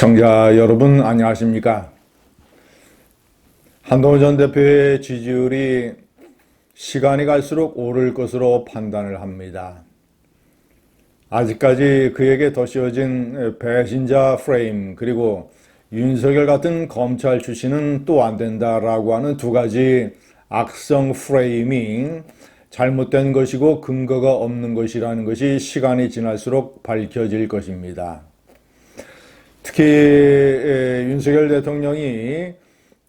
시청자 여러분 안녕하십니까? 한동훈 전 대표의 지지율이 시간이 갈수록 오를 것으로 판단을 합니다. 아직까지 그에게 덧씌워진 배신자 프레임 그리고 윤석열 같은 검찰 출신은 또 안 된다라고 하는 두 가지 악성 프레임이 잘못된 것이고 근거가 없는 것이라는 것이 시간이 지날수록 밝혀질 것입니다. 특히 윤석열 대통령이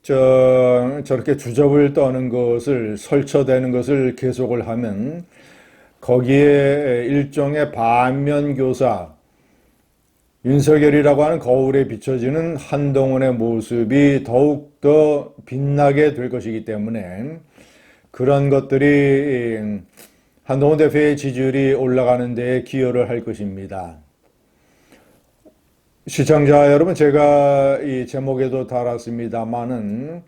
저렇게 주접을 떠는 것을 설쳐대는 것을 계속을 하면 거기에 일종의 반면교사 윤석열이라고 하는 거울에 비춰지는 한동훈의 모습이 더욱더 빛나게 될 것이기 때문에 그런 것들이 한동훈 대표의 지지율이 올라가는 데 기여를 할 것입니다. 시청자 여러분, 제가 이 제목에도 달았습니다마는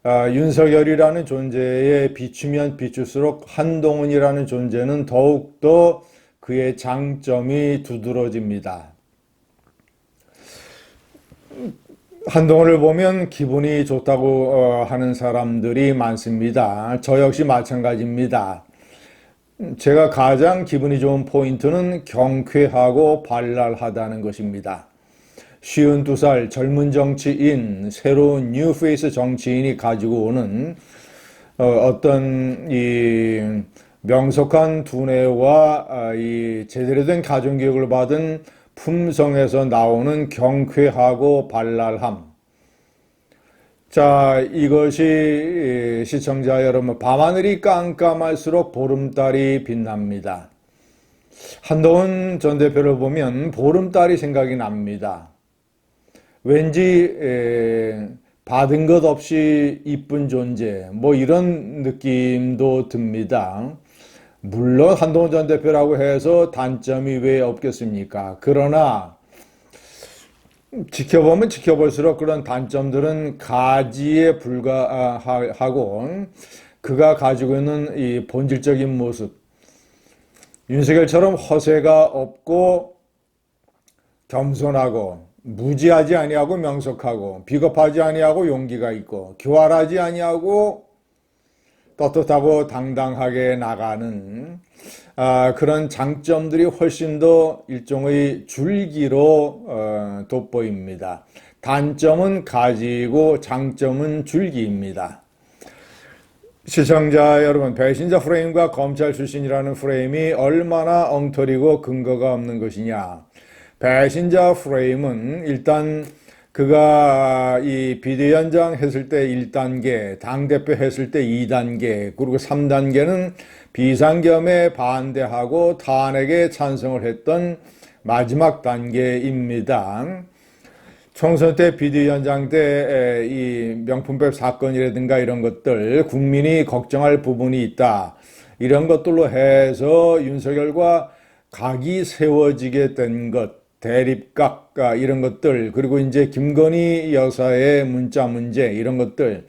윤석열이라는 존재에 비추면 비출수록 한동훈이라는 존재는 더욱더 그의 장점이 두드러집니다. 한동훈을 보면 기분이 좋다고 하는 사람들이 많습니다. 저 역시 마찬가지입니다. 제가 가장 기분이 좋은 포인트는 경쾌하고 발랄하다는 것입니다. 52살 젊은 정치인, 새로운 뉴페이스 정치인이 가지고 오는 어떤 이 명석한 두뇌와 이 제대로 된 가정교육을 받은 품성에서 나오는 경쾌하고 발랄함. 자, 이것이 시청자 여러분, 밤하늘이 깜깜할수록 보름달이 빛납니다. 한동훈 전 대표를 보면 보름달이 생각이 납니다. 왠지 받은 것 없이 이쁜 존재, 뭐 이런 느낌도 듭니다. 물론 한동훈 전 대표라고 해서 단점이 왜 없겠습니까? 그러나 지켜보면 지켜볼수록 그런 단점들은 가지에 불과하고 그가 가지고 있는 이 본질적인 모습, 윤석열처럼 허세가 없고 겸손하고 무지하지 아니하고 명석하고 비겁하지 아니하고 용기가 있고 교활하지 아니하고 떳떳하고 당당하게 나가는 그런 장점들이 훨씬 더 일종의 줄기로 돋보입니다. 단점은 가지고 장점은 줄기입니다. 시청자 여러분, 배신자 프레임과 검찰 출신이라는 프레임이 얼마나 엉터리고 근거가 없는 것이냐. 배신자 프레임은 일단 그가 이 비대위원장 했을 때 1단계, 당대표 했을 때 2단계, 그리고 3단계는 비상겸에 반대하고 탄핵에 찬성을 했던 마지막 단계입니다. 총선 때 비대위원장 때 이 명품백 사건이라든가 이런 것들, 국민이 걱정할 부분이 있다. 이런 것들로 해서 윤석열과 각이 세워지게 된 것, 대립각 이런 것들, 그리고 이제 김건희 여사의 문자 문제 이런 것들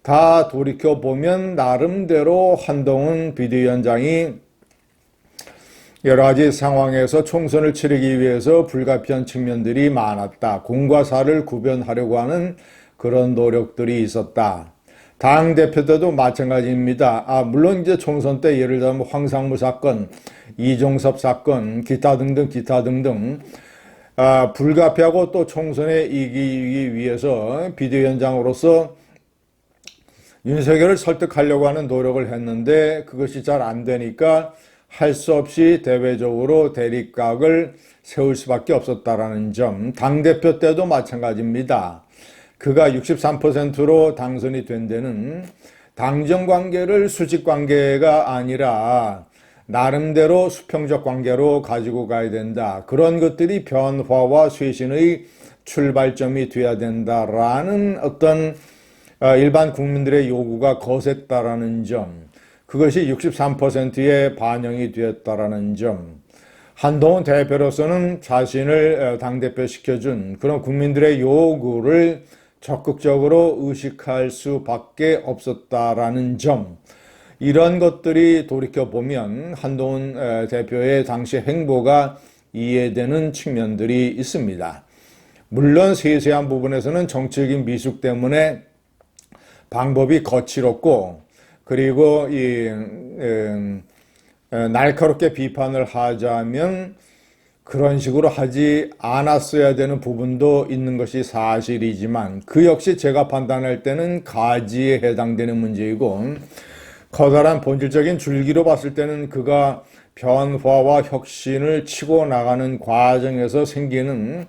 다 돌이켜보면 나름대로 한동훈 비대위원장이 여러 가지 상황에서 총선을 치르기 위해서 불가피한 측면들이 많았다. 공과 사를 구별하려고 하는 그런 노력들이 있었다. 당대표 때도 마찬가지입니다. 물론 이제 총선 때 예를 들면 황상무 사건, 이종섭 사건, 기타 등등 불가피하고 또 총선에 이기기 위해서 비대위원장으로서 윤석열을 설득하려고 하는 노력을 했는데 그것이 잘 안 되니까 할 수 없이 대외적으로 대립각을 세울 수밖에 없었다라는 점, 당대표 때도 마찬가지입니다. 그가 63%로 당선이 된 데는 당정관계를 수직관계가 아니라 나름대로 수평적 관계로 가지고 가야 된다. 그런 것들이 변화와 쇄신의 출발점이 돼야 된다라는 어떤 일반 국민들의 요구가 거셌다라는 점, 그것이 63%에 반영이 되었다라는 점, 한동훈 대표로서는 자신을 당대표 시켜준 그런 국민들의 요구를 적극적으로 의식할 수밖에 없었다라는 점, 이런 것들이 돌이켜보면 한동훈 대표의 당시 행보가 이해되는 측면들이 있습니다. 물론 세세한 부분에서는 정치적인 미숙 때문에 방법이 거칠었고, 그리고 날카롭게 비판을 하자면 그런 식으로 하지 않았어야 되는 부분도 있는 것이 사실이지만, 그 역시 제가 판단할 때는 가지에 해당되는 문제이고, 커다란 본질적인 줄기로 봤을 때는 그가 변화와 혁신을 치고 나가는 과정에서 생기는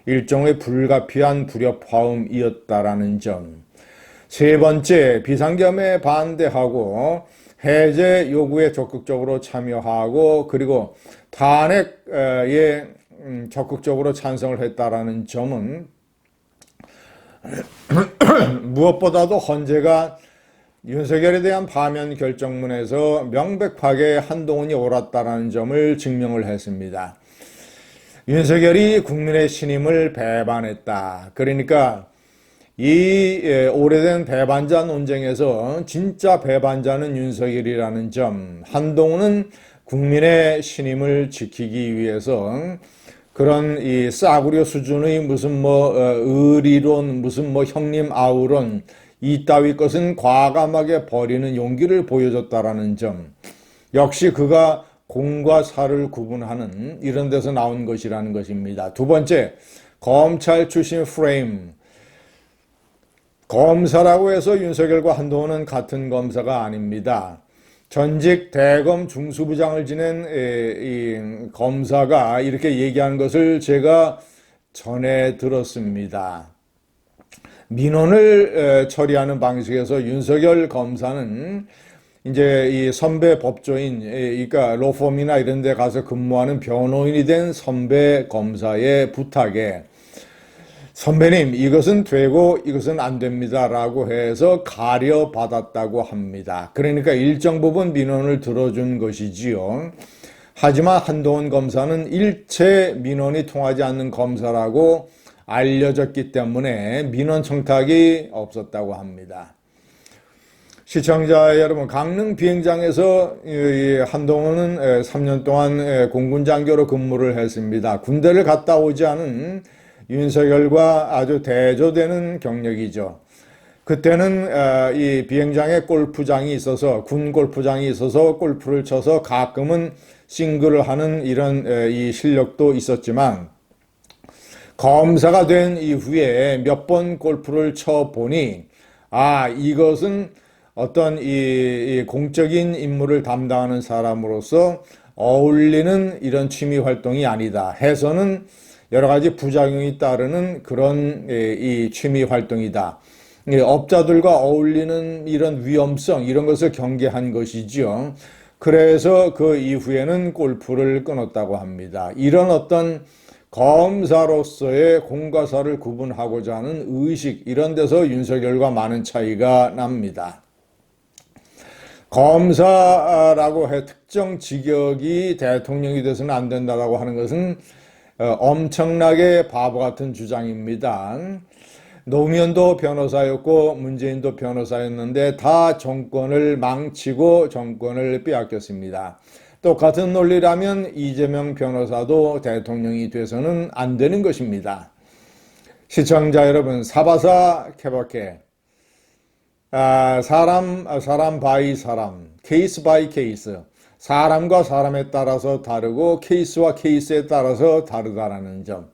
일종의 불가피한 불협화음이었다라는 점. 세 번째, 비상겸에 반대하고 해제 요구에 적극적으로 참여하고, 그리고 탄핵에 적극적으로 찬성을 했다라는 점은 무엇보다도 헌재가 윤석열에 대한 파면 결정문에서 명백하게 한동훈이 옳았다라는 점을 증명을 했습니다. 윤석열이 국민의 신임을 배반했다. 그러니까 이 오래된 배반자 논쟁에서 진짜 배반자는 윤석열이라는 점, 한동훈은 국민의 신임을 지키기 위해서 그런 이 싸구려 수준의 무슨 의리론, 무슨 형님 아우론, 이따위 것은 과감하게 버리는 용기를 보여줬다라는 점, 역시 그가 공과 사를 구분하는 이런 데서 나온 것이라는 것입니다. 두 번째, 검찰 출신 프레임. 검사라고 해서 윤석열과 한동훈은 같은 검사가 아닙니다. 전직 대검 중수부장을 지낸 이 검사가 이렇게 얘기하는 것을 제가 전해 들었습니다. 민원을 처리하는 방식에서 윤석열 검사는 이제 이 선배 법조인, 그러니까 로펌이나 이런 데 가서 근무하는 변호인이 된 선배 검사의 부탁에 선배님, 이것은 되고 이것은 안 됩니다 라고 해서 가려받았다고 합니다. 그러니까 일정 부분 민원을 들어준 것이지요. 하지만 한동훈 검사는 일체 민원이 통하지 않는 검사라고 알려졌기 때문에 민원 청탁이 없었다고 합니다. 시청자 여러분, 강릉 비행장에서 한동훈은 3년 동안 공군 장교로 근무를 했습니다. 군대를 갔다 오지 않은 윤석열과 아주 대조되는 경력이죠. 그때는 이 비행장에 골프장이 있어서, 군 골프장이 있어서 골프를 쳐서 가끔은 싱글을 하는 이런 이 실력도 있었지만, 검사가 된 이후에 몇 번 골프를 쳐보니, 이것은 어떤 이 공적인 임무를 담당하는 사람으로서 어울리는 이런 취미 활동이 아니다 해서는 여러 가지 부작용이 따르는 그런 이 취미 활동이다. 업자들과 어울리는 이런 위험성, 이런 것을 경계한 것이지요. 그래서 그 이후에는 골프를 끊었다고 합니다. 이런 어떤 검사로서의 공과 사를 구분하고자 하는 의식, 이런 데서 윤석열과 많은 차이가 납니다. 검사라고 해 특정 직역이 대통령이 돼서는 안 된다라고 하는 것은 엄청나게 바보 같은 주장입니다. 노무현도 변호사였고 문재인도 변호사였는데 다 정권을 망치고 정권을 빼앗겼습니다. 똑같은 논리라면 이재명 변호사도 대통령이 돼서는 안 되는 것입니다. 시청자 여러분, 사바사 케바케. 사람 바이 사람, 케이스 바이 케이스. 사람과 사람에 따라서 다르고 케이스와 케이스에 따라서 다르다라는 점.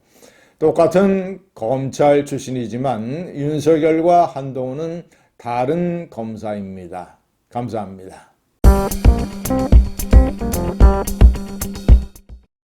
똑같은 검찰 출신이지만 윤석열과 한동훈은 다른 검사입니다. 감사합니다.